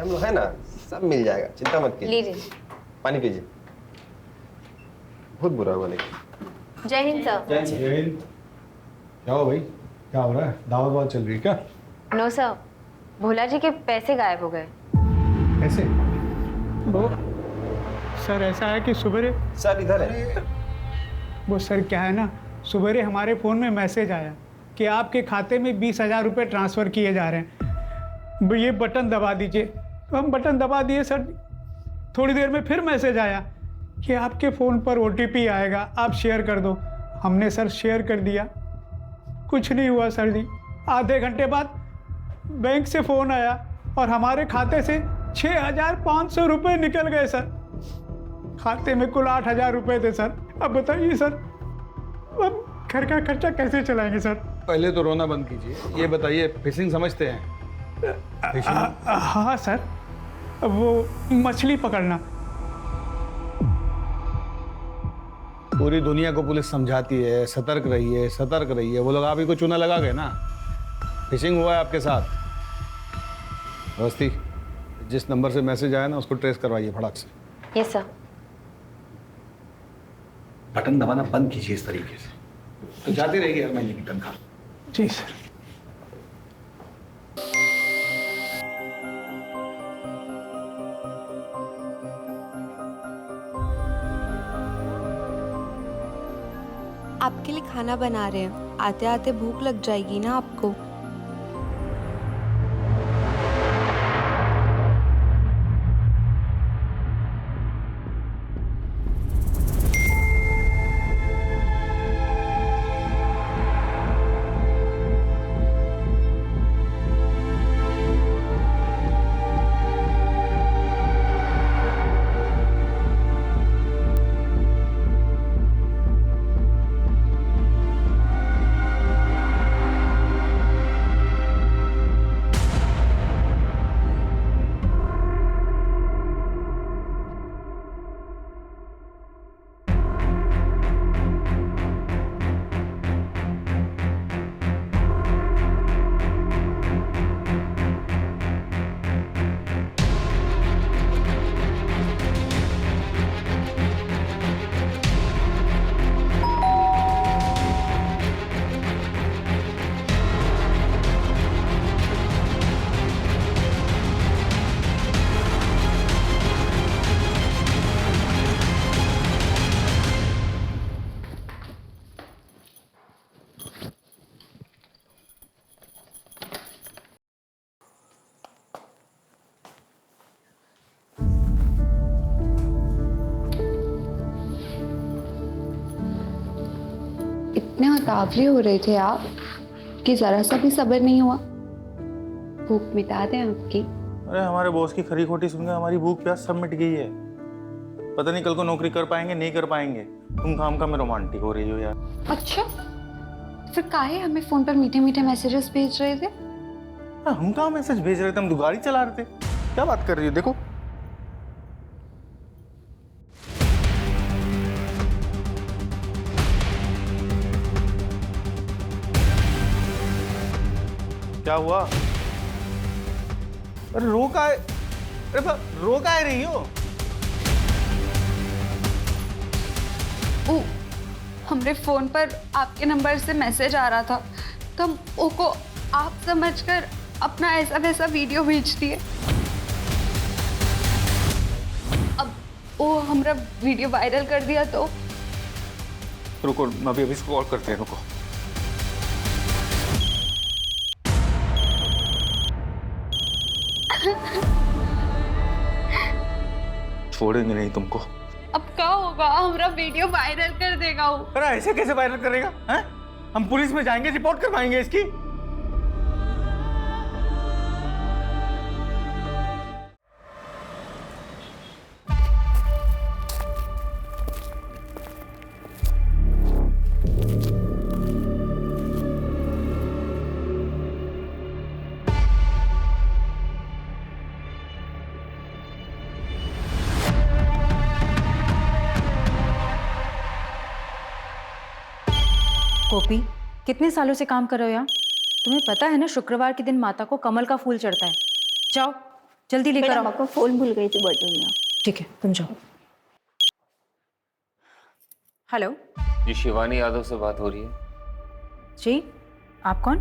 हम लोग है ना, सब मिल जाएगा, चिंता मत कीजिए। लीजिए। पानी पीजिए। बहुत बुरा हुआ लेकिन। जय हिंद सर। जय हिंद। क्या हो भाई, क्या हो रहा है? दावत वावत चल रही है क्या? नो सर, भोला जी के पैसे गायब हो गए। कैसे? वो सर ऐसा है कि सुबह सर इधर है। वो सर क्या है ना, सुबह हमारे फ़ोन में मैसेज आया कि आपके खाते में 20,000 रुपये ट्रांसफ़र किए जा रहे हैं, ये बटन दबा दीजिए। तो हम बटन दबा दिए सर। थोड़ी देर में फिर मैसेज आया कि आपके फ़ोन पर OTP आएगा, आप शेयर कर दो। हमने सर शेयर कर दिया, कुछ नहीं हुआ सर जी। आधे घंटे बाद बैंक से फ़ोन आया और हमारे खाते से 6,500 रुपये निकल गए सर। खाते में कुल 8,000 रुपये थे सर। अब बताइए सर, अब घर का खर्चा कैसे चलाएंगे सर? पहले तो रोना बंद कीजिए। ये बताइए, फिशिंग समझते हैं? फिशिंग? हाँ सर, वो मछली पकड़ना। पूरी दुनिया को पुलिस समझाती है सतर्क रहिए, सतर्क रहिए। वो लोग आप ही को चूना लगा गए ना। फिशिंग हुआ है आपके साथ। अवस्थी, जिस नंबर से मैसेज आया ना उसको ट्रेस करवाइए फटाक से। Yes sir. बटन दबाना बंद कीजिए इस तरीके से, तो जाती रहेगी हर महीने की तनख्वाह। जी सर। आपके लिए खाना बना रहे हैं, आते आते भूख लग जाएगी ना आपको। इतने उतावले हो रहे थे आप कि जरा सा भी सब्र नहीं हुआ। भूख मिटा दें आपकी। अरे हमारे बॉस की खरी खोटी सुनकर हमारी भूख प्यास सब मिट गई है। पता नहीं कल को नौकरी कर पाएंगे नहीं कर पाएंगे। तुम काम में रोमांटिक हो रही हो यार। अच्छा, फिर काहे हमें फोन पर मीठे मीठे मैसेजेस भेज रहे थे? हम कहाँ मैसेज भेज रहे थे, हम तो गाड़ी चला रहे थे। क्या बात कर रही हो? देखो क्या हुआ? अरे रो का है? अरे रो का है रही हो? हमरे फोन पर आपके नंबर से मैसेज आ रहा था तो हम ओको आप समझकर अपना ऐसा वैसा वीडियो भेज दिए। अब वो हमारा वीडियो वायरल कर दिया तो रुको, मैं अभी इसको कॉल करते हैं। रुको, छोड़ेंगे नहीं तुमको। अब क्या होगा? हमारा वीडियो वायरल कर देगा वो। अरे ऐसे कैसे वायरल करेगा? हैं? हम पुलिस में जाएंगे, रिपोर्ट करवाएंगे इसकी। गोपी, कितने सालों से काम कर रहे हो यहाँ? तुम्हें पता है ना, शुक्रवार के दिन माता को कमल का फूल चढ़ता है। जाओ जल्दी लेकर आओ। को फोन भूल गई थी बॉटल में। ठीक है, तुम जाओ। हेलो जी, शिवानी यादव से बात हो रही है? जी, आप कौन?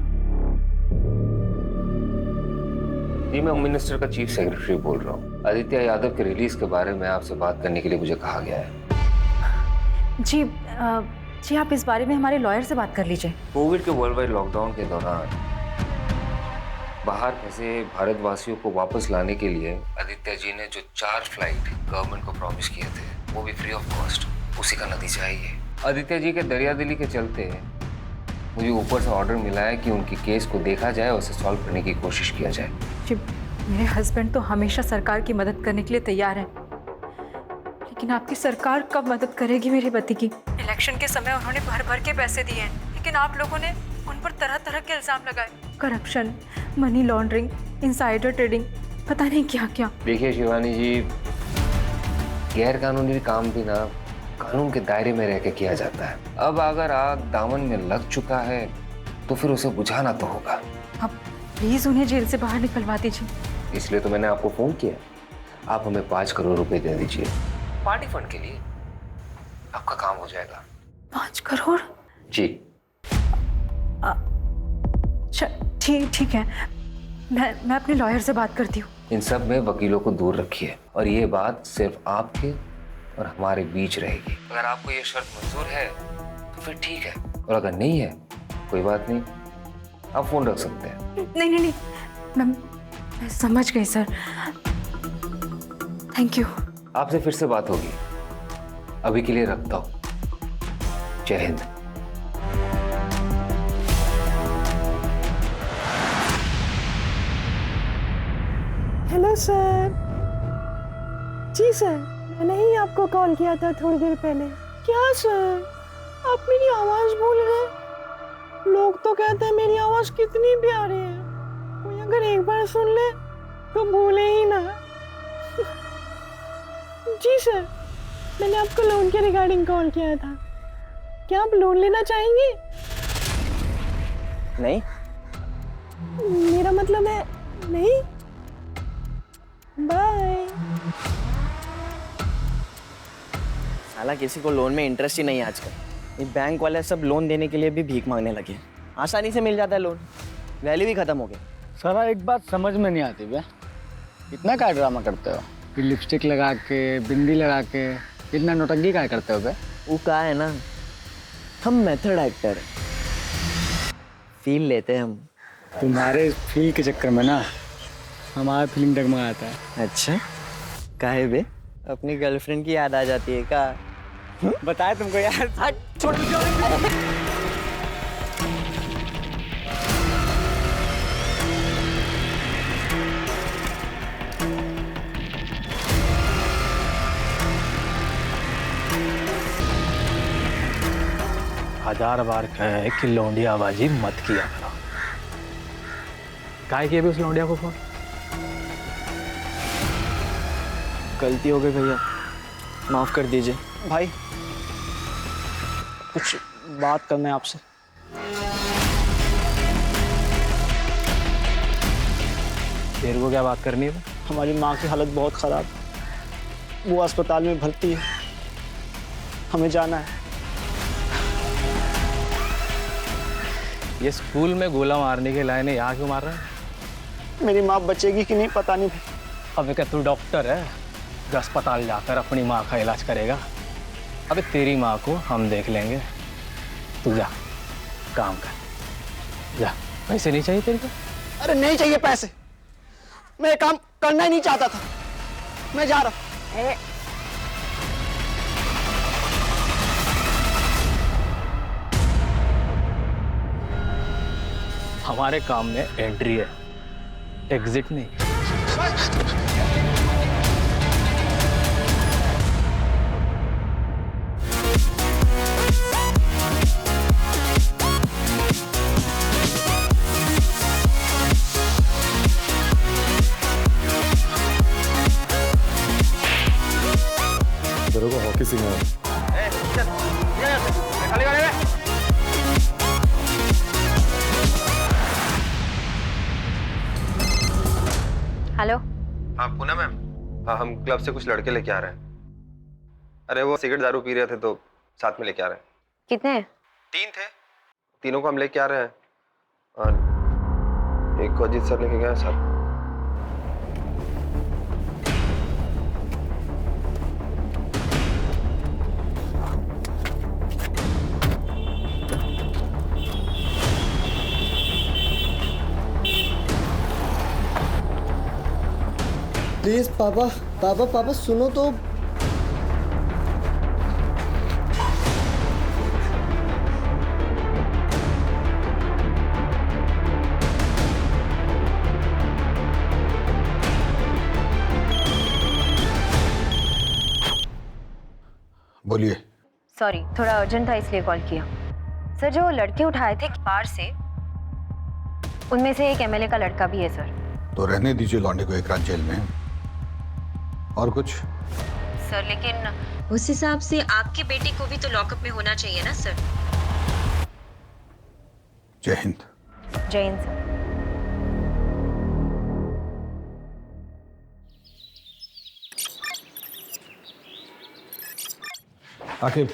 जी, मैं होम मिनिस्टर का चीफ सेक्रेटरी बोल रहा हूँ। आदित्य यादव के रिलीज के बारे में आपसे बात करने के लिए मुझे कहा गया है। जी जी, आप इस बारे में हमारे लॉयर से बात कर लीजिए। कोविड के वर्ल्ड वाइड लॉकडाउन के दौरान बाहर फंसे भारतवासियों को वापस लाने के लिए आदित्य जी ने जो 4 फ्लाइट गवर्नमेंट को प्रॉमिस किए थे, वो भी फ्री ऑफ कॉस्ट, उसी का नतीजा है ये। आदित्य जी के दरियादिली के चलते मुझे ऊपर से ऑर्डर मिला है कि उनकी केस को देखा जाए और उसे सॉल्व करने की कोशिश किया जाए। जी, मेरे हस्बैंड तो हमेशा सरकार की मदद करने के लिए तैयार हैं, लेकिन आपकी सरकार कब मदद करेगी मेरे पति की? इलेक्शन के समय उन्होंने भर भर के पैसे दिए हैं, लेकिन आप लोगों ने उन पर तरह तरह के इल्जाम लगाए, corruption, money laundering, insider trading, पता नहीं क्या क्या। देखिए शिवानी जी, गैर कानूनी काम भी ना कानून के दायरे में रह के किया जाता है। अब अगर आग दामन में लग चुका है तो फिर उसे बुझाना तो होगा। अब प्लीज उन्हें जेल से बाहर निकलवा दीजिए। इसलिए तो मैंने आपको फोन किया। आप हमें 5 करोड़ रुपए दे दीजिए पार्टी फंड के लिए, आपका काम हो जाएगा। 5 करोड़? जी। अच्छा, ठीक है, मैं अपने लॉयर से बात करती हूँ। इन सब में वकीलों को दूर रखिए और ये बात सिर्फ आपके और हमारे बीच रहेगी। अगर आपको ये शर्त मंजूर है तो फिर ठीक है, और अगर नहीं है कोई बात नहीं, आप फोन रख सकते हैं। नहीं, मैं समझ गई सर, थैंक यू। आपसे फिर से बात होगी, अभी के लिए रखता हूँ। जय हिंद। Hello sir. जी सर, मैंने ही आपको कॉल किया था थोड़ी देर पहले। क्या सर, आप मेरी आवाज़ भूल गए? लोग तो कहते हैं मेरी आवाज़ कितनी प्यारी है, कोई अगर एक बार सुन ले तो भूले ही ना। जी सर, मैंने आपको लोन के रिगार्डिंग कॉल किया था। क्या आप लोन लेना चाहेंगे? नहीं। मेरा मतलब है नहीं। बाय। साला किसी को लोन में इंटरेस्ट ही नहीं है आजकल। ये बैंक वाले सब लोन देने के लिए भी भीख मांगने लगे। आसानी से मिल जाता है लोन, वैल्यू भी खत्म हो गई। सारा एक बात समझ में नहीं आती भैया, इतना क्या ड्रामा करते हो? फिर लिपस्टिक लगा के, बिंदी लगा के इतना नौटंकी क्या करते हो बे? वो कहा है ना, हम मेथड एक्टर हैं, फील लेते हैं हम। तुम्हारे फील के चक्कर में ना हमारा फीलिंग डगमगाता है। अच्छा, काहे बे? अपनी गर्लफ्रेंड की याद आ जाती है क्या? बताए तुमको यार। हट, छोड़। हजार बार कहे कि लौंडियाबाजी मत किया करो। काहे किए भी उस लौंडिया को फोन? गलती हो गई भैया, माफ कर दीजिए। भाई कुछ बात करना है आपसे। तेरे को क्या बात करनी है? हमारी माँ की हालत बहुत ख़राब, वो अस्पताल में भर्ती है, हमें जाना है। ये स्कूल में गोला मारने के लायक यहाँ क्यों मार रहा है? मेरी माँ बचेगी कि नहीं पता नहीं भाई। अबे क्या तू डॉक्टर है जो अस्पताल जाकर अपनी माँ का इलाज करेगा? अबे तेरी माँ को हम देख लेंगे, तू जा काम कर जा। पैसे नहीं चाहिए तेरे को? अरे नहीं चाहिए पैसे, मैं ये काम करना ही नहीं चाहता था, मैं जा रहा हूँ। हमारे काम में एंट्री है, एग्जिट नहीं। तेरे को हॉकी सिखाया। हेलो, हाँ पूनम मैम, हाँ हम क्लब से कुछ लड़के लेके आ रहे हैं। अरे वो सिगरेट दारू पी रहे थे तो साथ में लेके आ रहे हैं। कितने हैं? 3 थे, तीनों को हम लेके आ रहे हैं। और एक को अजीत सर लेके गए हैं सर। प्लीज पापा पापा पापा सुनो तो। बोलिए। सॉरी, थोड़ा अर्जेंट था इसलिए कॉल किया। सर, जो लड़के उठाए थे बाहर से, उनमें से एक एमएलए का लड़का भी है सर। तो रहने दीजिए लौंडे को एक रात जेल में। और कुछ? सर लेकिन उस हिसाब से आपकी बेटी को भी तो लॉकअप में होना चाहिए ना सर। जय हिंद। जय हिंद सर। आखिर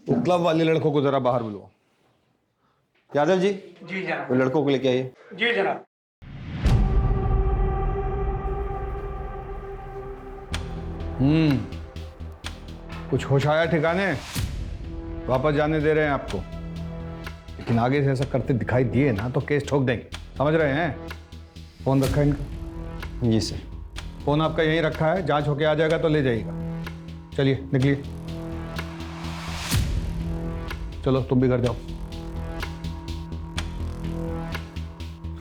वो क्लब वाले लड़कों को जरा बाहर बुलवाओ। यादव जी, जी जनाब। वो लड़कों को लेके आइए। जी जनाब। कुछ होश आया ठिकाने? वापस जाने दे रहे हैं आपको, लेकिन आगे से ऐसा करते दिखाई दिए ना तो केस ठोक देंगे, समझ रहे हैं? फोन रखा है इनका? जी सर। फोन आपका यहीं रखा है, जांच होके आ जाएगा तो ले जाइएगा। चलिए निकलिए। चलो तुम भी घर जाओ।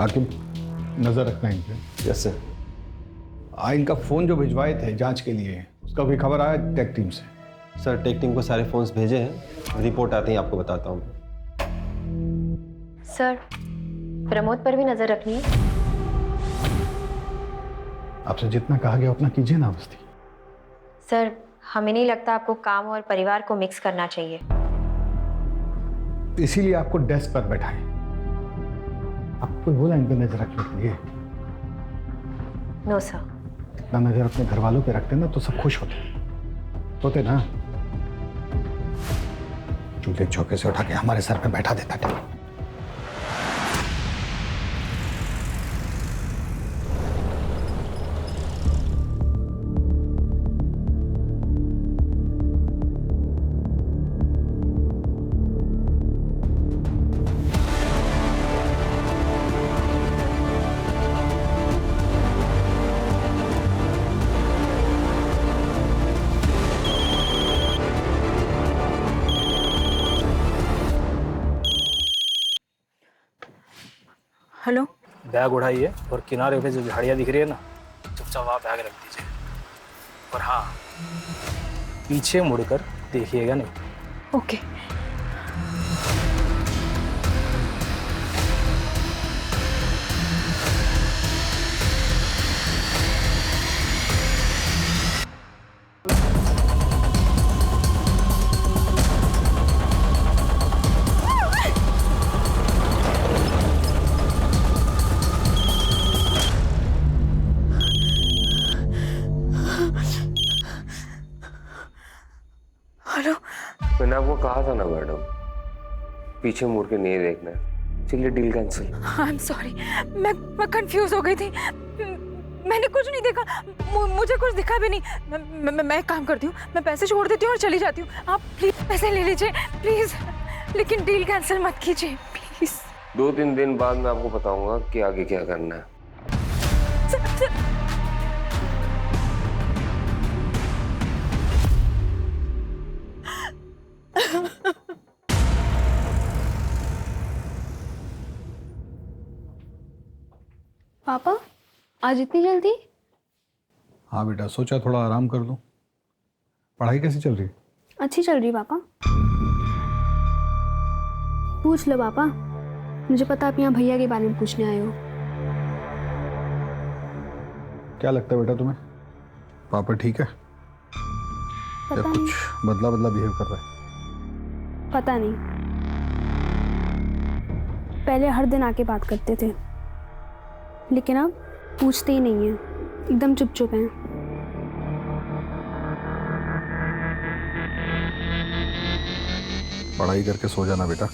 हाकिम, नजर रखना इन पे। Yes sir. इनका फोन जो भिजवाए थे जांच के लिए, उसका भी खबर आया टेक टीम से? सर टेक टीम को सारे फोन्स भेजे हैं, रिपोर्ट आते ही आपको बताता हूँ। सर, प्रमोद पर भी नजर रखनी है। आपसे जितना कहा गया उतना कीजिए ना अवस्थी। सर, हमें नहीं लगता आपको काम और परिवार को मिक्स करना चाहिए। इसीलिए आपको डेस्क पर बैठाएं। आपको बोला इन पर नजर रखने के लिए। No sir. इतना नजर अपने घर वालों पे रखते ना तो सब खुश होते ना। चूल्हे चौके से उठा के हमारे सर पे बैठा देता था। हेलो। बैग उठाइए और किनारे पे जो झाड़ियाँ दिख रही है ना, चुपचाप वहाँ बैग रख दीजिए। और हाँ, पीछे मुड़कर देखिएगा नहीं। ओके। मैंने आपको कहा था ना मैडम, पीछे मुड़ के नहीं देखना है। चलिए deal cancel. I am sorry, मैं कंफ्यूज हो गई थी। मैंने कुछ नहीं देखा, मुझे कुछ दिखा भी नहीं। मैं एक काम करती हूँ, मैं पैसे छोड़ देती हूँ और चली जाती हूँ। आप प्लीज पैसे ले लीजिए प्लीज, लेकिन डील कैंसिल मत कीजिए प्लीज। 2-3 दिन बाद मैं आपको बताऊंगा कि आगे क्या करना है। पापा, आज इतनी जल्दी? हाँ बेटा, सोचा थोड़ा आराम कर लूं। पढ़ाई कैसी चल रही? अच्छी चल रही पापा। पूछ लो पापा, मुझे पता आप यहाँ भैया के बारे में पूछने आए हो। क्या लगता है बेटा तुम्हें, पापा ठीक है या कुछ बदला बदला बिहेव कर रहा है? पता नहीं, पहले हर दिन आके बात करते थे, लेकिन अब पूछते ही नहीं है। एकदम चुप चुप हैं। पढ़ाई करके सो जाना बेटा।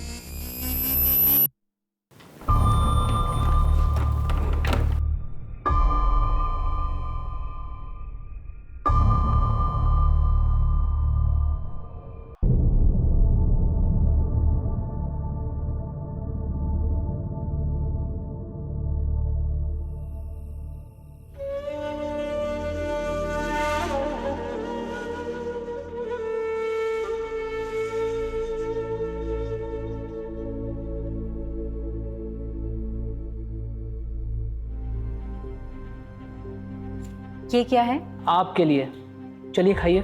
ये क्या है? आपके लिए। चलिए खाइए,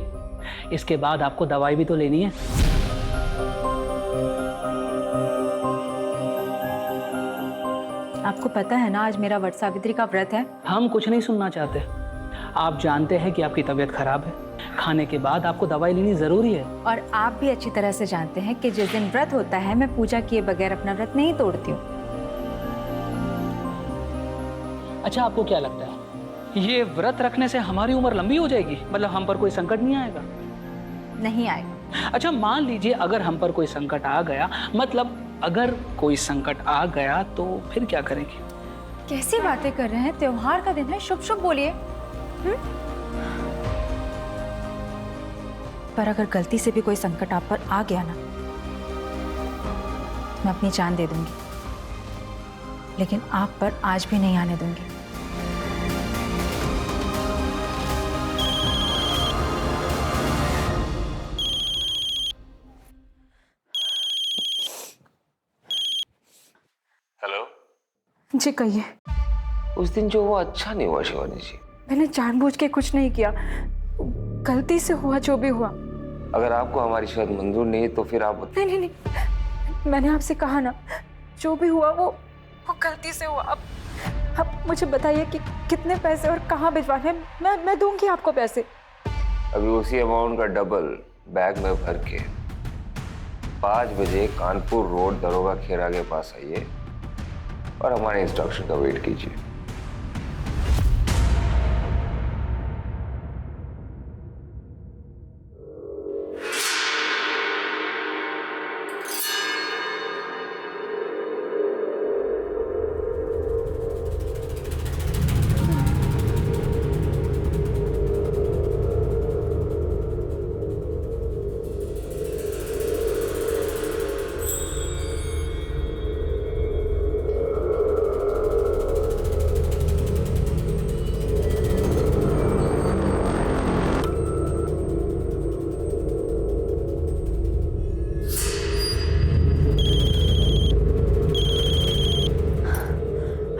इसके बाद आपको दवाई भी तो लेनी है। आपको पता है ना आज मेरा वट सावित्री का व्रत है। हम कुछ नहीं सुनना चाहते। आप जानते हैं कि आपकी तबीयत खराब है, खाने के बाद आपको दवाई लेनी जरूरी है। और आप भी अच्छी तरह से जानते हैं कि जिस दिन व्रत होता है मैं पूजा किए बगैर अपना व्रत नहीं तोड़ती हूँ। अच्छा, आपको क्या लगता है ये व्रत रखने से हमारी उम्र लंबी हो जाएगी? मतलब हम पर कोई संकट नहीं आएगा? नहीं आएगा। अच्छा, मान लीजिए अगर हम पर कोई संकट आ गया, मतलब अगर कोई संकट आ गया तो फिर क्या करेंगे? कैसी बातें कर रहे हैं? त्योहार का दिन है, शुभ शुभ बोलिए। पर अगर गलती से भी कोई संकट आप पर आ गया ना, मैं अपनी जान दे दूंगी, लेकिन आप पर आज भी नहीं आने दूंगी। हेलो जी कहिए। उस दिन जो हुआ अच्छा नहीं हुआ शिवानी जी। मैंने जानबूझ के कुछ नहीं किया, गलती से हुआ जो भी हुआ। अगर आपको हमारी शायद मंजूर नहीं तो फिर आप नहीं नहीं नहीं, मैंने आपसे कहा ना, जो भी हुआ वो गलती से हुआ। अब मुझे बताइए कि कितने पैसे और कहाँ भिजवाने हैं। मैं दूंगी आपको पैसे। अभी उसी अमाउंट का डबल बैग में भर के 5 बजे कानपुर रोड दरोगा खेरा के पास आइए और हमारे इंस्ट्रक्शन का वेट कीजिए।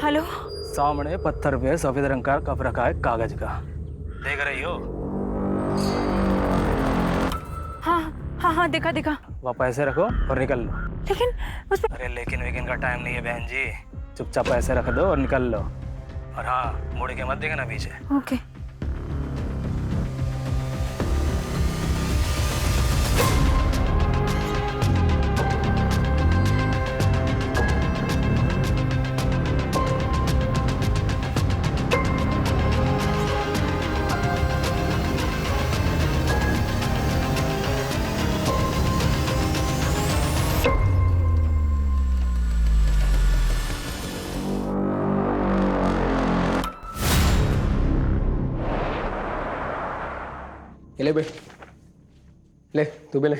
हेलो। सामने पत्थर पे सफेद रंग का कप रखा है कागज का, देख रही हो? हाँ हाँ हाँ, दिखा दिखा। वह पैसे रखो और निकल लो। लेकिन उसमें... अरे लेकिन वेकिन का टाइम नहीं है बहन जी, चुपचाप पैसे रख दो और निकल लो। और हाँ, मुड़ के मत देखना पीछे। ओके। ले बे, ले तू भी ले।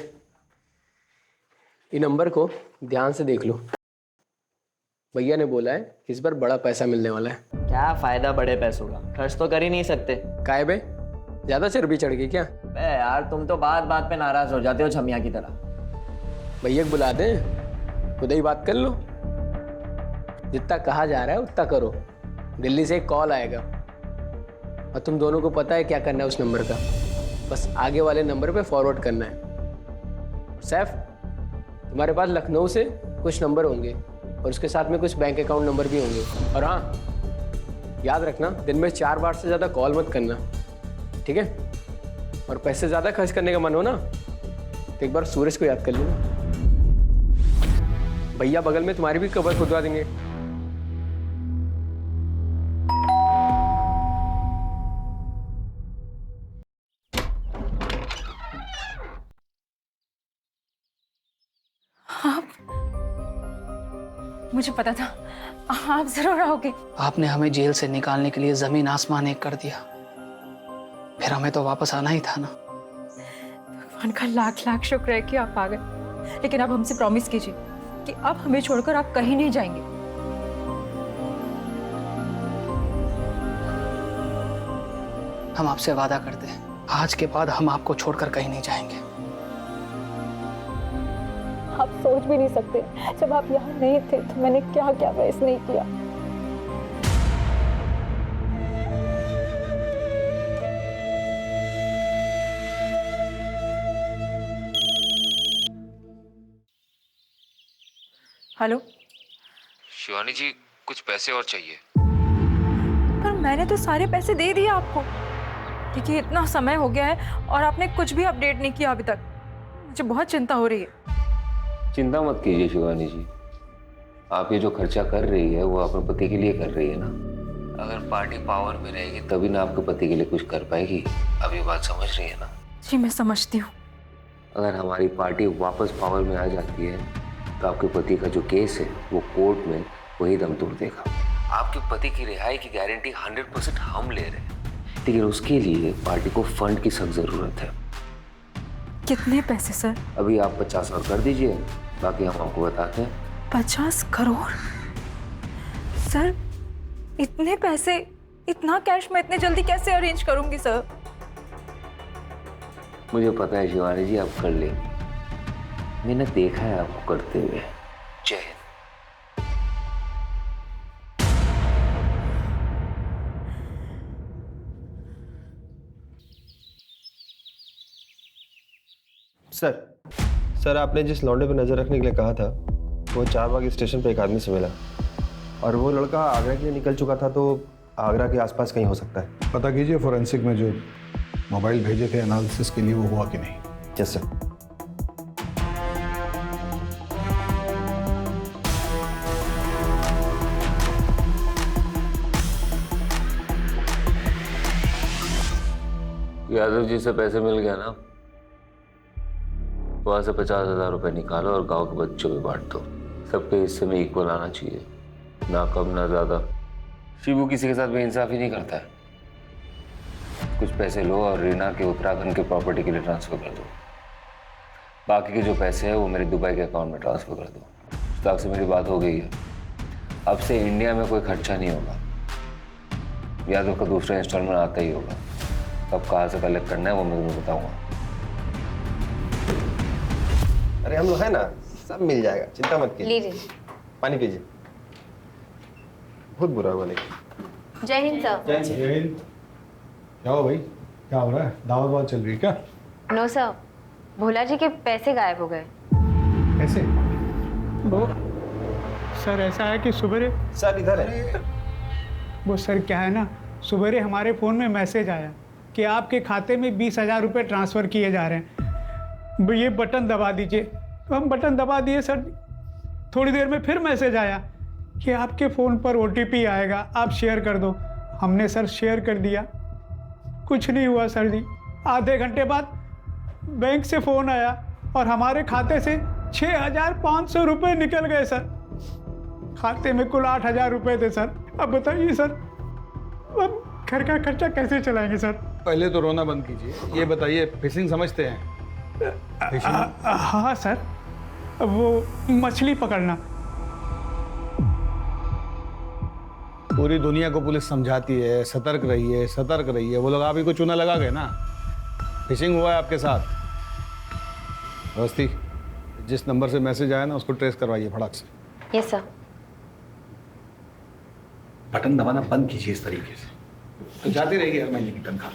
ये नंबर को ध्यान से देख लो। भैया ने बोला है कि इस बार बड़ा पैसा मिलने वाला है। क्या फायदा बड़े पैसों का, खर्च तो कर ही नहीं सकते। काहे बे, ज्यादा चर्बी चढ़ गई क्या? बे यार, तुम तो बात बात पे नाराज हो जाते हो छमिया की तरह। भैया को बुला दे, खुद ही बात कर लो। जितना कहा जा रहा है उतना करो। दिल्ली से एक कॉल आएगा और तुम दोनों को पता है क्या करना है उस नंबर का। बस आगे वाले नंबर पे फॉरवर्ड करना है। सैफ, तुम्हारे पास लखनऊ से कुछ नंबर होंगे और उसके साथ में कुछ बैंक अकाउंट नंबर भी होंगे। और हाँ, याद रखना दिन में 4 बार से ज़्यादा कॉल मत करना, ठीक है? और पैसे ज़्यादा खर्च करने का मन हो ना तो एक बार सूरज को याद कर लेना। भैया बगल में तुम्हारी भी कबर खुदवा देंगे। मुझे पता था आप जरूर आओगे। आपने हमें जेल से निकालने के लिए जमीन आसमान एक कर दिया, फिर हमें तो वापस आना ही था ना। भगवान का लाख लाख शुक्र है कि आप आ गए, लेकिन आप हमसे प्रॉमिस कीजिए कि अब हमें छोड़कर आप कहीं नहीं जाएंगे। हम आपसे वादा करते हैं, आज के बाद हम आपको छोड़कर कहीं नहीं जाएंगे। आप सोच भी नहीं सकते, जब आप यहाँ नहीं थे तो मैंने क्या क्या फेस नहीं किया। हेलो शिवानी जी, कुछ पैसे और चाहिए। पर मैंने तो सारे पैसे दे दिए आपको। देखिए इतना समय हो गया है और आपने कुछ भी अपडेट नहीं किया अभी तक। मुझे बहुत चिंता हो रही है। चिंता मत कीजिए शिवानी जी, आप ये जो खर्चा कर रही है वो अपने पति के लिए कर रही है ना। अगर पार्टी पावर में रहेगी तभी ना आपके पति के लिए कुछ कर पाएगी। अब ये बात समझ रही है ना? जी मैं समझती हूँ। अगर हमारी पार्टी वापस पावर में आ जाती है तो आपके पति का जो केस है वो कोर्ट में वही दम तोड़ देगा। आपके पति की रिहाई की गारंटी 100% हम ले रहे हैं, लेकिन उसके लिए पार्टी को फंड की सख्त जरूरत है। कितने पैसे सर? अभी आप 50 और कर दीजिए, बाकी हम आपको बताते हैं। 50 करोड़? सर इतने पैसे, इतना कैश मैं इतने जल्दी कैसे अरेंज करूंगी सर? मुझे पता है शिवानी जी, आप कर लेंगे। मैंने देखा है आपको करते हुए। जय हिंद। सर आपने जिस लौंडे पर नजर रखने के लिए कहा था वो चारबाग स्टेशन पे एक आदमी से मिला, और वो लड़का आगरा के लिए निकल चुका था, तो आगरा के आसपास कहीं हो सकता है। पता कीजिए फोरेंसिक में जो मोबाइल भेजे थे एनालिसिस के लिए वो हुआ कि नहीं। Yes sir. यादव जी से पैसे मिल गया ना, वहां से 50,000 रुपए निकालो और गांव के बच्चों में बांट दो। सबके हिस्से में इक्वल आना चाहिए, ना कम ना ज्यादा। शिबू किसी के साथ बेइंसाफी नहीं करता है। कुछ पैसे लो और रीना के उत्तराखंड के प्रॉपर्टी के लिए ट्रांसफर कर दो। बाकी के जो पैसे हैं वो मेरे दुबई के अकाउंट में ट्रांसफर कर दो। मुश्ताक से मेरी बात हो गई है, अब से इंडिया में कोई खर्चा नहीं होगा। यादव का दूसरा इंस्टॉलमेंट आता ही होगा। कब कहाँ से कलेक्ट करना है वो मैं तुम्हें बताऊंगा। अरे हम लोग है ना, सब मिल जाएगा, चिंता मत कीजिए। पानी पीजिए। बहुत बुरा हुआ लेकिन। जय हिंद सर। जय हिंद। क्या हो भाई, क्या हो रहा है? दावत वावत चल रही है क्या? नो सर, भोला जी के पैसे गायब हो गए। कैसे? वो सर ऐसा है कि सुबह सर इधर है। वो सर क्या है ना, सुबह हमारे फ़ोन में मैसेज आया कि आपके खाते में 20,000 रुपये ट्रांसफ़र किए जा रहे हैं, ये बटन दबा दीजिए। तो हम बटन दबा दिए सर। थोड़ी देर में फिर मैसेज आया कि आपके फ़ोन पर OTP आएगा, आप शेयर कर दो। हमने सर शेयर कर दिया, कुछ नहीं हुआ सर जी। आधे घंटे बाद बैंक से फ़ोन आया और हमारे खाते से 6,500 रुपये निकल गए सर। खाते में कुल 8,000 रुपये थे सर। अब बताइए सर, अब घर का खर्चा कैसे चलाएंगे सर? पहले तो रोना बंद कीजिए। ये बताइए, फिशिंग समझते हैं? हाँ सर, वो मछली पकड़ना। पूरी दुनिया को पुलिस समझाती है सतर्क रहिए, सतर्क रहिए। वो लोग आप ही को चूना लगा गए ना। फिशिंग हुआ है आपके साथ। अवस्थी, जिस नंबर से मैसेज आया ना उसको ट्रेस करवाइए फटाक से। Yes sir. बटन दबाना बंद कीजिए इस तरीके से, तो जाती रहेगी हर महीने की तनख्वाह।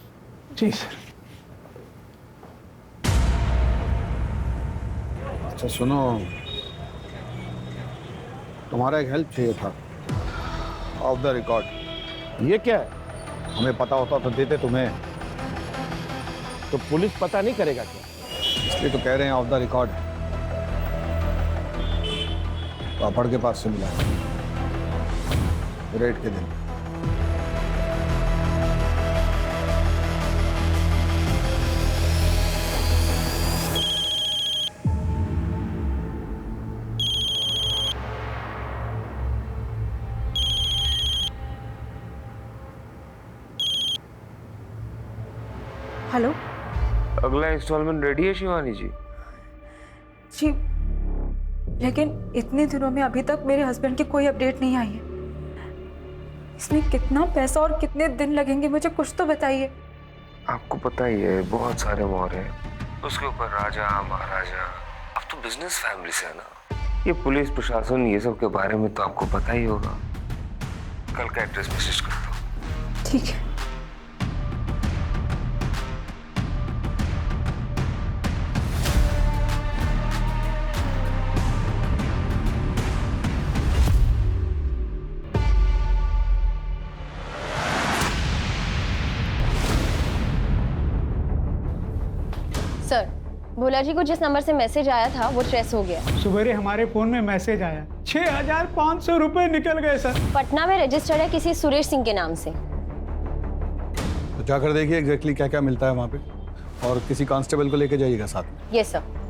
जी सर। अच्छा सुनो, तुम्हारा एक हेल्प चाहिए था, ऑफ द रिकॉर्ड। ये क्या है? हमें पता होता तो देते तुम्हें। तो पुलिस पता नहीं करेगा क्या? इसलिए तो कह रहे हैं ऑफ द रिकॉर्ड। पापड़ के पास से मिला रेड के दिन। अगला इंस्टॉलमेंट रेडी है शिवानी जी? जी, लेकिन इतने दिनों में अभी तक मेरे हस्बैंड की कोई अपडेट नहीं आई है। इसमें कितना पैसा और कितने दिन लगेंगे, मुझे कुछ तो बताइए। आपको पता ही है बहुत सारे मोहर हैं, उसके ऊपर राजा महाराजा। अब तो बिजनेस फैमिली से है ना, ये पुलिस प्रशासन ये सब के बारे में तो आपको पता ही होगा। कल का एड्रेस मैसेज करता हूँ। ठीक है। सर, भोला जी को जिस नंबर से मैसेज आया था वो ट्रेस हो गया। सवेरे हमारे फोन में मैसेज आया, 6,500 रुपए निकल गए सर। पटना में रजिस्टर्ड है किसी सुरेश सिंह के नाम से। तो जाकर देखिए एग्जैक्टली क्या क्या मिलता है वहाँ पे, और किसी कांस्टेबल को लेके जाइएगा साथ में। Yes sir.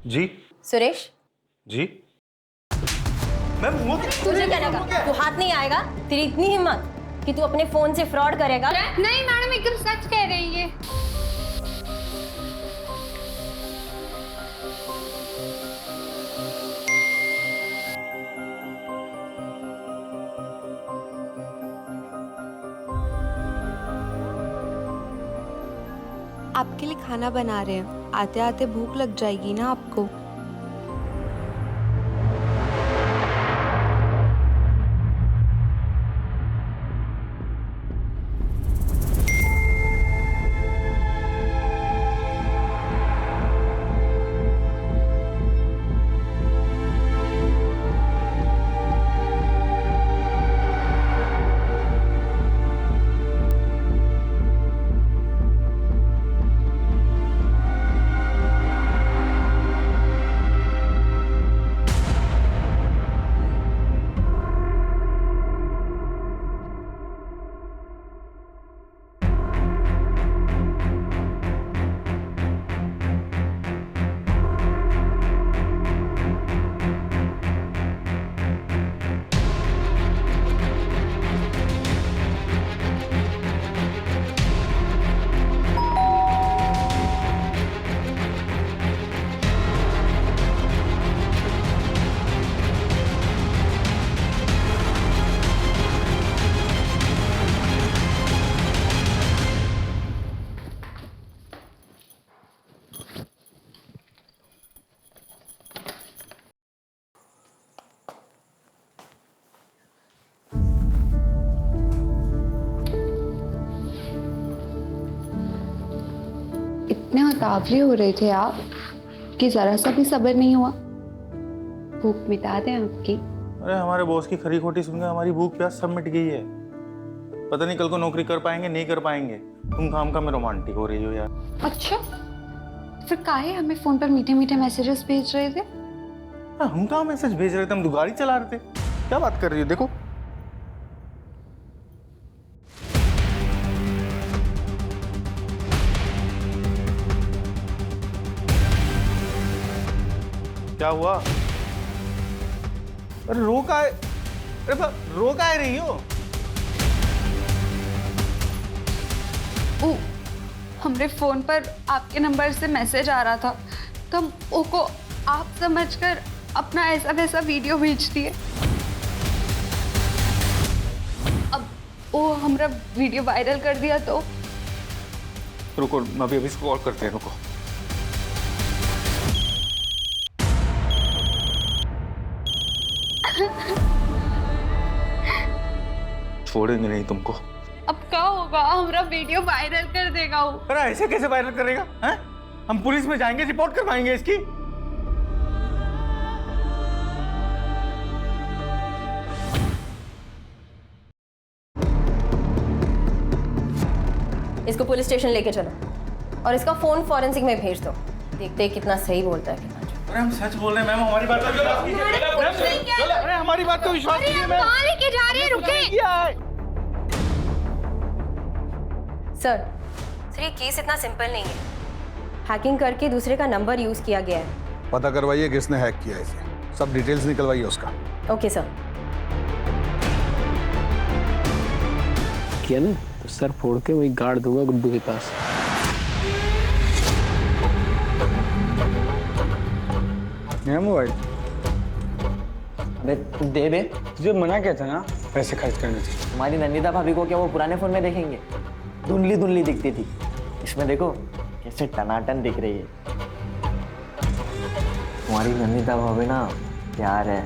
जी सुरेश जी मैम, तुझे क्या लगा तू हाथ नहीं आएगा? तेरी इतनी हिम्मत कि तू अपने फोन से फ्रॉड करेगा? नहीं मैडम, एकदम सच कह रही है। आपके लिए खाना बना रहे हैं, आते आते भूख लग जाएगी ना आपको। इतने उतावले हो रहे थे आप कि जरा सा भी सब्र नहीं हुआ। भूख मिटा दें आपकी। अरे हमारे बॉस की खरी खोटी सुनकर हमारी भूख प्यास सब मिट गई है। पता नहीं कल को नौकरी कर पाएंगे नहीं कर पाएंगे। तुम काम में रोमांटिक हो रही हो यार। अच्छा, फिर काहे हमें फोन पर मीठे मीठे मैसेजेस भेज रहे थे? हम कहाँ मैसेज भेज रहे थे, हम तो गाड़ी चला रहे थे। क्या बात कर रही हो? देखो क्या हुआ? अरे रो का है, रो का है रही हो? हमरे फोन पर आपके नंबर से मैसेज आ रहा था तो हम ओको आप समझकर अपना ऐसा वैसा वीडियो भेज दिए। अब वो हमारा वीडियो वायरल कर दिया तो। रुको, अभी इसको कॉल करते हैं। रुको, छोड़ेंगे नहीं तुमको। अब क्या होगा? हमारा वीडियो वायरल कर देगा वो। अरे ऐसे कैसे वायरल करेगा? हैं? हम पुलिस में जाएंगे, रिपोर्ट करवाएंगे इसकी। इसको पुलिस स्टेशन लेके चलो और इसका फोन फॉरेंसिक में भेज दो। देखते हैं कितना सही बोलता है कितना। अरे हम सच बोल रहे हैं मैम, हमारी बात पर विश्वास कीजिए। अरे हमारी बात को विश्वास कीजिए मैम। कहाँ लेके जा रहे हैं? रुके। सर, ये केस इतना सिंपल नहीं है। हैकिंग करके दूसरे का नंबर यूज़ किया गया है। पता करवाइए किसने हैक किया इसे, सब डिटेल्स निकलवाइए उसका। Okay sir. किया ना तो सर फोड़ के वही गाड़ दूंगा गुड्डू के पास। मेरा मोबाइल अबे दे बे। तुझे मना किया था ना पैसे खर्च करने से। तुम्हारी नंदिता भाभी को क्या वो पुराने फोन में देखेंगे? धुंधली धुंधली दिखती थी, इसमें देखो कैसे टनाटन दिख रही है। तुम्हारी नंदिता भाभी ना प्यार है,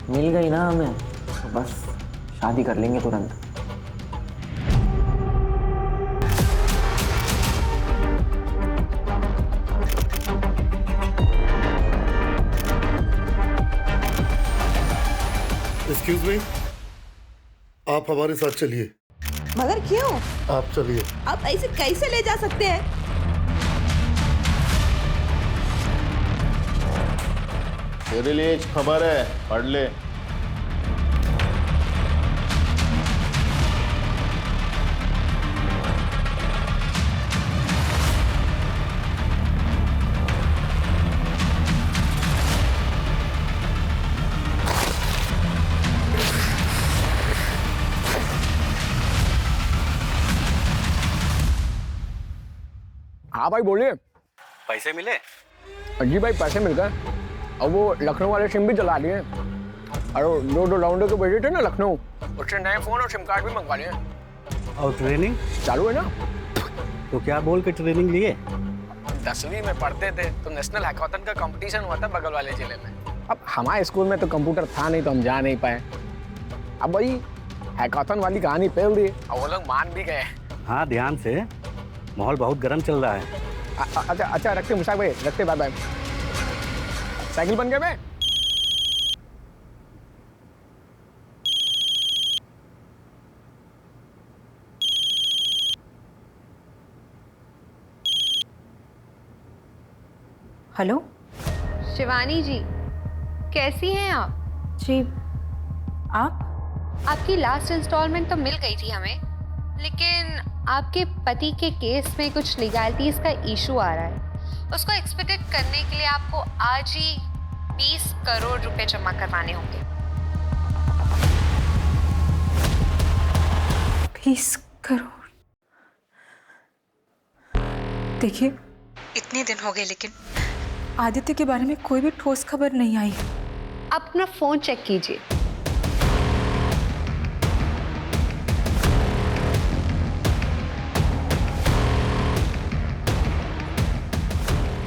मिल गई ना हमें तो बस शादी कर लेंगे तुरंत। एक्सक्यूज मी, आप हमारे साथ चलिए। मगर क्यों? आप चलिए। आप ऐसे कैसे ले जा सकते हैं? तेरे लिए एक खबर है, पढ़ ले। हाँ भाई बोलिए। पैसे मिले? जी भाई पैसे मिल गए। अब वो लखनऊ वाले सिम भी चला लिए और दो राउंडर के भेजे थे ना लखनऊ, उससे नए फोन और सिम कार्ड भी मंगवा लिए। और ट्रेनिंग चालू है ना? तो क्या बोल के ट्रेनिंग लिए? 10वीं में पढ़ते थे तो नेशनल हैकाथन का कंपटीशन हुआ था बगल वाले जिले में। अब हमारे स्कूल में तो कंप्यूटर था नहीं तो हम जा नहीं पाए। अब भाई हैकाथन वाली कहानी फैल दी और वो लोग मान भी गए। हाँ ध्यान से, माहौल बहुत गर्म चल रहा है। अच्छा अच्छा रखते मुशाक भाई, रखते, बाय बाय। साइकिल बन गए मैं। हेलो शिवानी जी, कैसी हैं आप? जी, आप? आपकी लास्ट इंस्टॉलमेंट तो मिल गई थी हमें, लेकिन आपके पति के केस में कुछ लीगैलिटीज का इशू आ रहा है। उसको एक्सपेक्टेड करने के लिए आपको आज ही 20 करोड़ रुपए जमा करवाने होंगे। 20 करोड़? देखिए इतने दिन हो गए लेकिन आदित्य के बारे में कोई भी ठोस खबर नहीं आई है। आप अपना फोन चेक कीजिए।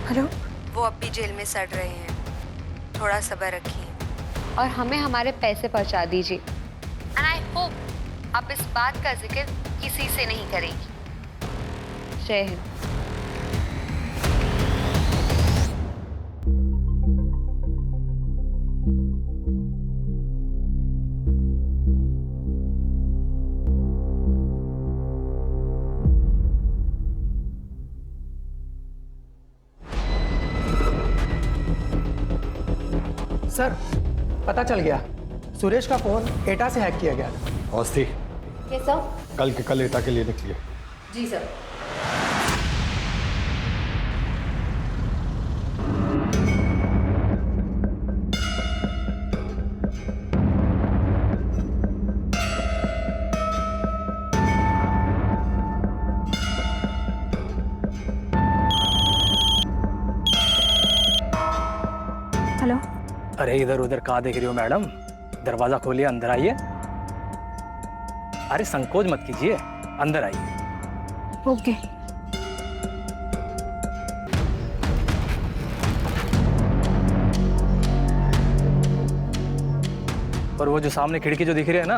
हेलो, वो अब भी जेल में सड़ रहे हैं, थोड़ा सब्र रखिए और हमें हमारे पैसे पहुंचा दीजिए। एंड आई होप आप इस बात का जिक्र किसी से नहीं करेंगी। जय हिंद। सर पता चल गया, सुरेश का फोन एटा से हैक किया गया। औस्ती, यस सर। कल के कल एटा के लिए निकलिए। जी सर। हेलो। अरे इधर उधर कहाँ देख रही हो मैडम? दरवाजा खोलिए, अंदर आइए। अरे संकोच मत कीजिए, अंदर आइए। ओके। और वो जो सामने खिड़की जो दिख रही है ना,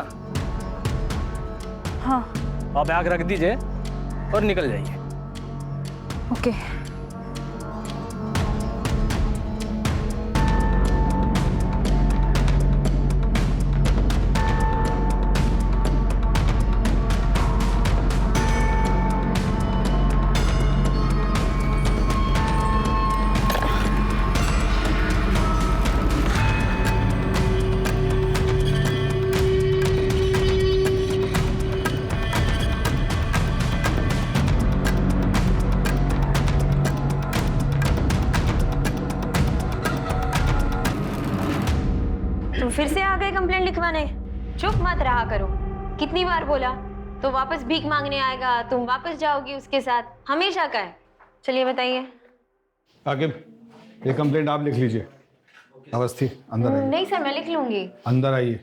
हाँ आप बैग रख दीजिए और निकल जाइए। ओके। तुम फिर से आ गए कंप्लेंट लिखवाने? चुप मत रहा करो। कितनी बार बोला तो वापस भीख मांगने आएगा, तुम वापस जाओगी उसके साथ, हमेशा का है। चलिए बताइए। आकिब, ये कंप्लेंट आप लिख लीजिए। अवस्थी अंदर आइए। नहीं सर, मैं लिख लूंगी। अंदर आइए।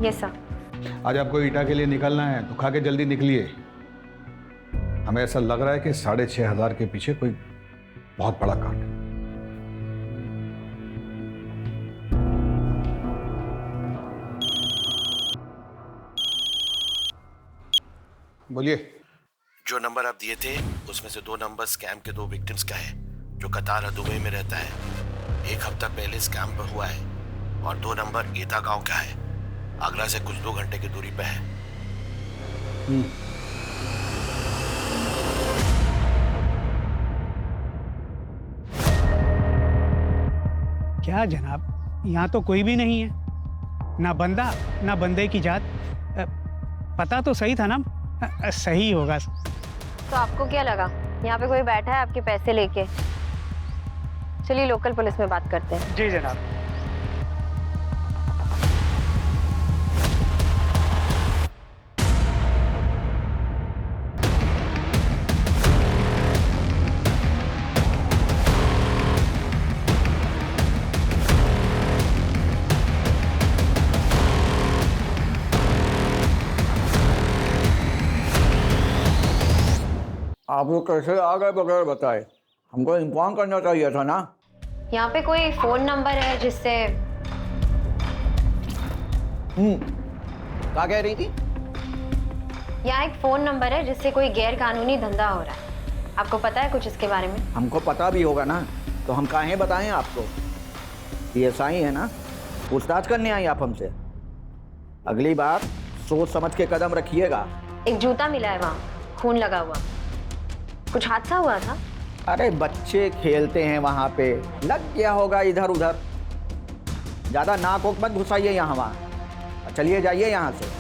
Yes sir. आज आपको ईटा के लिए निकलना है तो खा के जल्दी निकलिए। हमें ऐसा लग रहा है कि 6,500 के पीछे कोई बहुत बड़ा कांड है। बोलिए। जो नंबर आप दिए थे उसमें से 2 नंबर स्कैम के 2 विक्टिम्स का है, जो कतार और दुबई में रहता है। 1 हफ्ता पहले स्कैम पर हुआ है, और 2 नंबर ईटा गांव का है, आगरा से कुछ 2 घंटे की दूरी पे है। क्या जनाब, यहाँ तो कोई भी नहीं है, ना बंदा ना बंदे की जात। पता तो सही था ना? सही होगा। तो आपको क्या लगा यहाँ पे कोई बैठा है आपके पैसे लेके? चलिए लोकल पुलिस में बात करते हैं। जी जनाब। आप लोग कैसे आ गए बगैर बताए? हमको इन्फॉर्म करना चाहिए था ना। यहाँ पे कोई फोन नंबर है जिससे? क्या कह रही थी? यहाँ एक फोन नंबर है जिससे कोई गैर कानूनी धंधा हो रहा है। आपको पता है कुछ इसके बारे में? हमको पता भी होगा ना, तो हम काहे बताएं आपको? PSI है ना, पूछताछ करने आई आप हमसे। अगली बार सोच समझ के कदम रखिएगा। एक जूता मिला है वहाँ, खून लगा हुआ। कुछ हादसा हुआ था? अरे बच्चे खेलते हैं वहाँ पे, लग गया होगा इधर उधर। ज्यादा नाक वोक मत घुसाइए यहाँ वहाँ। चलिए जाइए यहाँ से।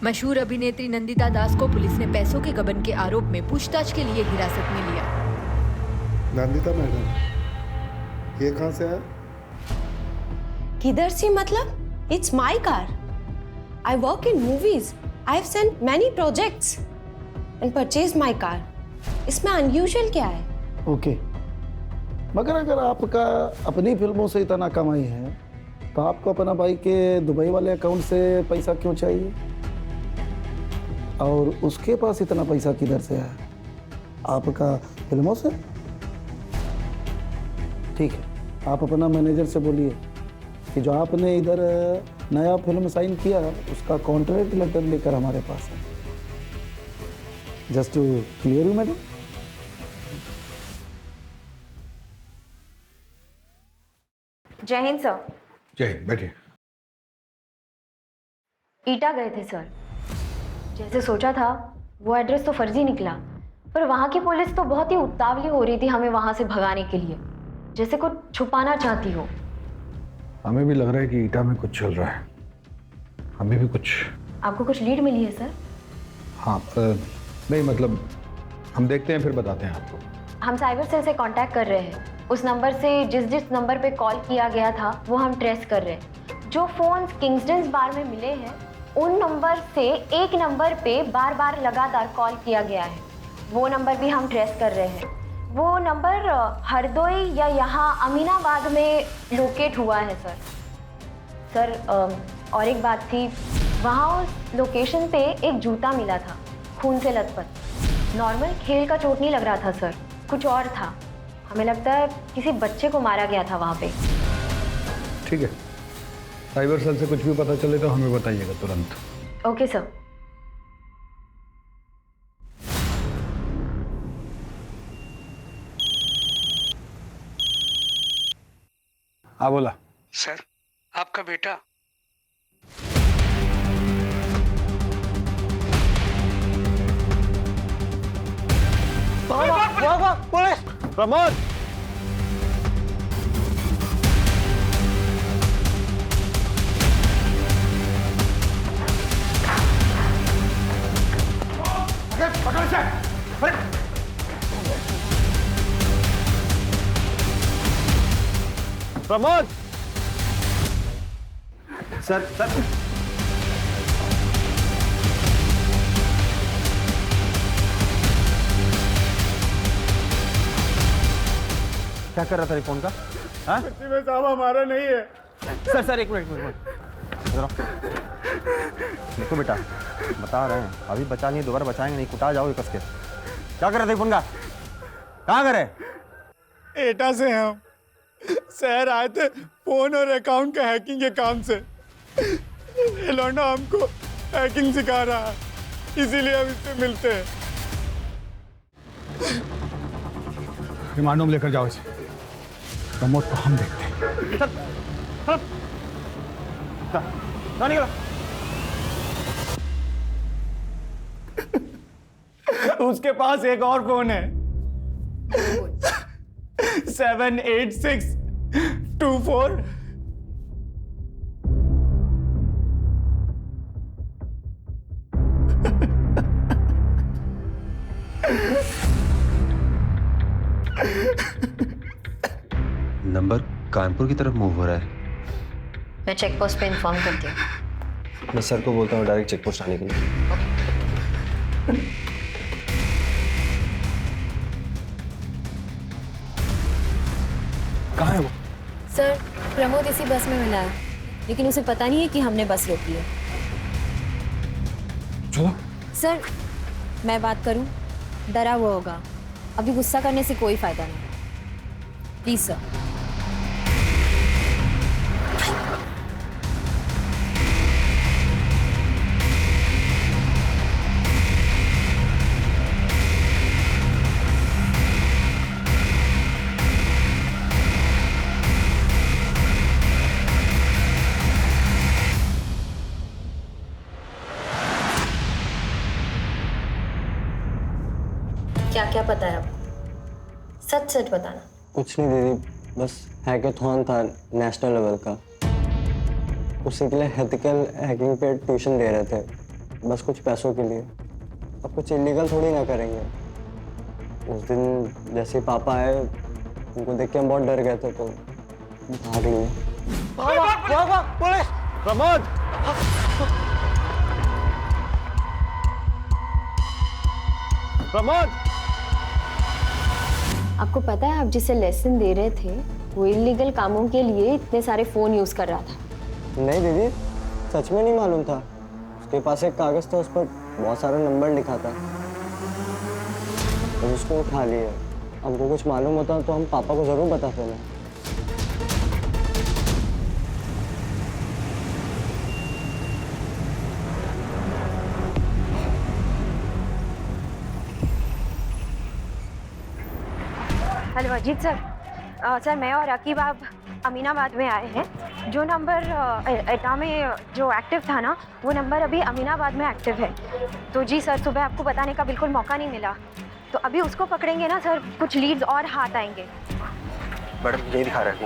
मशहूर अभिनेत्री नंदिता दास को पुलिस ने पैसों के गबन के आरोप में पूछताछ के लिए हिरासत में लिया। नंदिता मैडम, ये कहाँ से आया? किधर से मतलब? It's my car. I work in movies. I have sent many projects and purchased my car. इसमें unusual क्या है? ओके, मगर अगर आपका अपनी फिल्मों से इतना कमाई है तो आपको अपना भाई के दुबई वाले अकाउंट से पैसा क्यों चाहिए? और उसके पास इतना पैसा किधर से है? आपका फिल्मों से? ठीक है, आप अपना मैनेजर से बोलिए कि जो आपने इधर नया फिल्म साइन किया उसका कॉन्ट्रैक्ट लेटर लेकर हमारे पास है। Just to clear you madam. जय हिंद सर। जय हिंद, बैठिए। ईटा गए थे सर। जैसे सोचा था वो एड्रेस तो फर्जी निकला, पर वहाँ की पुलिस तो बहुत ही उतावली हो रही थी हमें वहाँ से भगाने के लिए, जैसे कुछ छुपाना चाहती हो। हमें भी लग रहा है कि ईटा में कुछ चल रहा है। हमें भी कुछ। आपको कुछ लीड मिली है सर? हाँ, नहीं मतलब हम देखते हैं फिर बताते हैं आपको। हम साइबर सेल से कांटेक्ट कर रहे हैं। उस नंबर से जिस नंबर पे कॉल किया गया था वो हम ट्रेस कर रहे हैं। जो फोन्स किंग्सडन्स बार में मिले हैं उन नंबर से एक नंबर पे बार बार लगातार कॉल किया गया है, वो नंबर भी हम ट्रेस कर रहे हैं। वो नंबर हरदोई या यहाँ अमीनाबाद में लोकेट हुआ है सर। सर और एक बात थी, वहाँ उस लोकेशन पे एक जूता मिला था खून से लथपथ। नॉर्मल खेल का चोट नहीं लग रहा था सर, कुछ और था। हमें लगता है किसी बच्चे को मारा गया था वहाँ पे। ठीक है, साइबर सेल से कुछ भी पता चले तो हमें बताइएगा तुरंत। Okay sir. हाँ बोला। सर आपका बेटा पुलिस! प्रमोद! पकड़ से! प्रमोद! सर क्या कर रहा था फोन का? हाँ? में साहब हमारा नहीं है। सर एक मिनट देखो बेटा, बता रहे हैं, अभी बचा नहीं, दोबारा बचाएंगे नहीं, कुटा जाओगे कस के। क्या कर रहे थे फोन का? कहाँ करे? एटा से हम शहर आए थे फोन और अकाउंट का हैकिंग के काम से। ये लौंडा हमको हैकिंग सिखा रहा है, इसीलिए हम इससे मिलते हैं। रिमांड में लेकर जाओ इसे, प्रमोद को हम देखते हैं। उसके पास एक और फोन है, 78624। नंबर कानपुर की तरफ मूव हो रहा है। मैं चेक पोस्ट पे इन्फॉर्म करती हूँ। मैं सर को बोलता हूँ डायरेक्ट चेक पोस्ट आने के लिए। कहाँ है वो? सर प्रमोद इसी बस में मिला है, लेकिन उसे पता नहीं है कि हमने बस रोकी है। चलो। सर मैं बात करूं, डरा हुआ होगा, अभी गुस्सा करने से कोई फायदा नहीं। Please sir. क्या क्या पता है आपको? सच सच बताना। कुछ नहीं दीदी, बस हैकेथॉन था नेशनल लेवल का, उसी के लिए एथिकल हैकिंग पे ट्यूशन दे रहे थे, बस कुछ पैसों के लिए। अब कुछ इलीगल थोड़ी ना करेंगे। उस दिन जैसे ही पापा आए, उनको देख के हम बहुत डर गए थे तो भाग लिए। पुलिस! प्रमोद! प्रमोद! आपको पता है आप जिसे लेसन दे रहे थे वो इलीगल कामों के लिए इतने सारे फोन यूज कर रहा था। नहीं दीदी, सच में नहीं मालूम था। उसके पास एक कागज था, उस पर बहुत सारा नंबर लिखा था, तो उसको उठा लिए। हमको कुछ मालूम होता तो हम पापा को जरूर बताते ना। Hello Ajit sir. सर मैं और रकीब आप अमीनाबाद में आए हैं। जो नंबर एटा में जो एक्टिव था ना, वो नंबर अभी अमीनाबाद में एक्टिव है। तो जी सर, सुबह आपको बताने का बिल्कुल मौका नहीं मिला, तो अभी उसको पकड़ेंगे ना सर, कुछ लीड्स और हाथ आएंगे। मैडम यही दिखा रहा है।